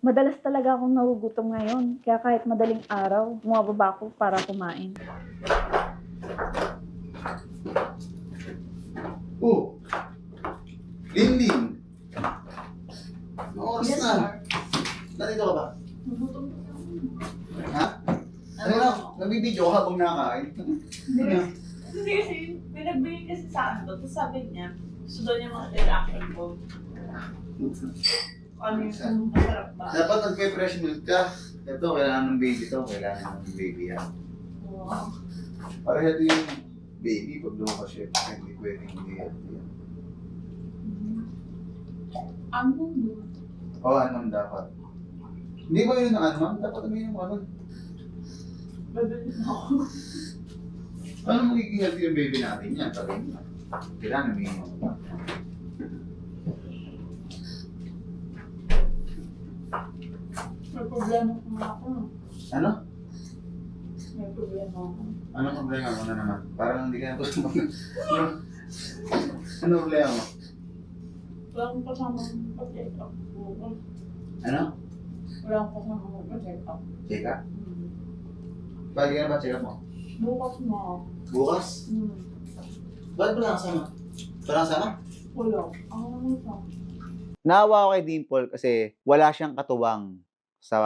Madalas talaga akong nagugutom ngayon. Kaya kahit madaling araw, bumababa ako para kumain. Oh! Linlin! Anong oras Yes, na? sir. Nandito ka ba? Nagutom ko. Ha? Ano na? Nagbibideo ka habang nakakain? Ano? Kasi pinagbigay kasi sa akin to. Tapos sabi niya, gusto daw niya mga reaction ko. Ano yung masarap ba? Dapat nagpe-fresh milk ka. Ito, kailangan ng baby to. Kailangan ng baby yan. Oo. Para ito yung baby pag lumakas siya. Hindi pwedeng hindi yan. Ano yun? Oo, anon dapat. Hindi ba yun ang anon? Dapat naman yung anon. Babalik ako. Ano magiging healthy yung baby natin yan? Sabi niya. Kailangan may anon. May problema ko nga ako. Ano? May problema ako. Anong problema mo na naman? Parang hindi ka na gusto mo. Ano problema mo? Wala akong kasamang pag-check up. Bukas. Ano? Wala akong kasamang pag-check up. Check up? Pagi ka na ba check up mo? Bukas mo. Bukas? Bakit wala kasama? Wala kasama? Wala. Ako naman sa. Naawa ako kay Dimple kasi wala siyang katuwang sa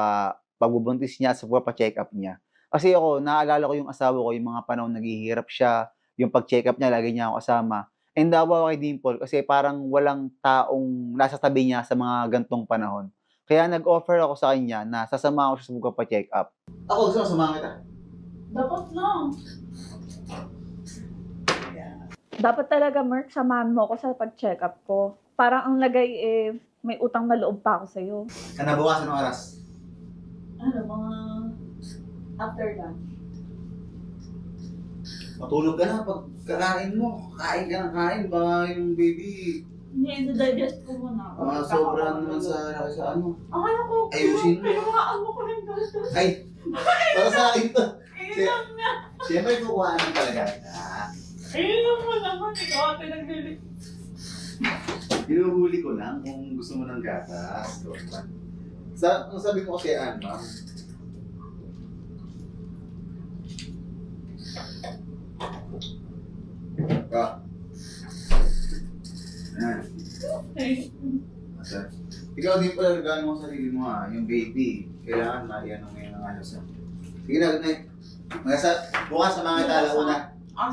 pagbubuntis niya, sa pagpapacheck up niya. Kasi ako, naalala ko yung asawa ko, yung mga panahon naghihirap siya, yung pag-check up niya, lagi niya ako kasama. And naawa ako kay Dimple kasi parang walang taong nasa tabi niya sa mga gantong panahon. Kaya nag-offer ako sa kanya na sasama ako siya sa pagpapacheck up. Ako, gusto mo samahan kita. Dapat lang. Dapat talaga, Merk, samahan mo ako sa pag-check up ko. Parang ang lagay may utang na loob pa ako sa'yo. Kanabukasan ng oras. Ano, mga after lunch. Matulog ka na pag kakain mo. Kain ka ng kain. Baka yung baby, Hindi, digest ko muna. sobra naman sa ano. Akala ko, Ayusin mo. pinungaan mo ko ng gato. Ay! Para sa akin to. Ayun lang na. Siyempre, kukuha ng talaga. Ayun lang mo naman. Ikaw ate naglili. Hinuhuli ko lang kung gusto mo ng gatas. Ang sabi ko kasi, ma'am, ka. Ayan. Ay, Asa. Ikaw din pala regalo mo sa sarili mo yung baby. Kailangan mariyan mo ngayon ng ayos Sige na, good night. Bukas sa mga tala una.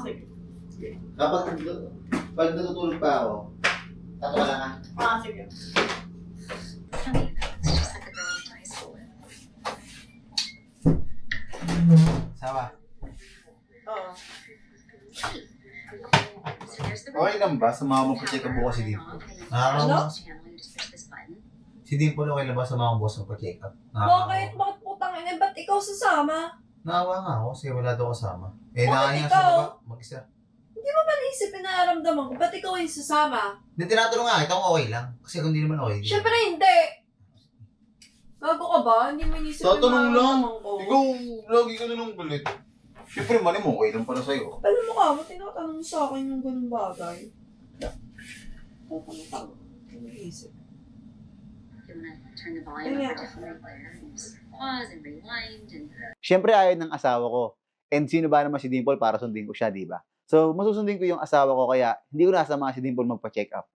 sige. Sige. Pag natutulog pa ako, tato ka lang Sige. Sawa. Oo. Okay lang ba? Sumama mo pa-check up bukas si Dimple. Ano? Si Dimple okay lang ba? Sumama mo bukas mo pa-check up? Bakit? Bakit putang ina? Ba't ikaw sasama? Naawa nga ako kasi wala daw kasama. Eh, Bakit nakanya ikaw? sa baba. Mag-isa. Hindi mo ba naisip pinaramdaman ko? Ba't ikaw yung sasama? Hindi, tinatanong nga, ikaw okay lang. Kasi kung hindi naman okay. Siyempre hindi! Bago ka ba? Hindi mo inisip Tatanong lang. pinaramdaman ko. Ikaw, lagi ka na nung galit. Siyempre, mali mo, okay lang para sa'yo. Alam mo ka, ba't tinatanong sa akin yung ganung bagay? Tatanong. Hindi mo iisip. You wanna turn the volume up or definitely player and just pause and rewind and Siyempre ayaw ng asawa ko. And sino ba naman si Dimple para sundin ko siya, di ba? So, masusundin ko yung asawa ko kaya hindi ko nasama si Dimple magpa-check up.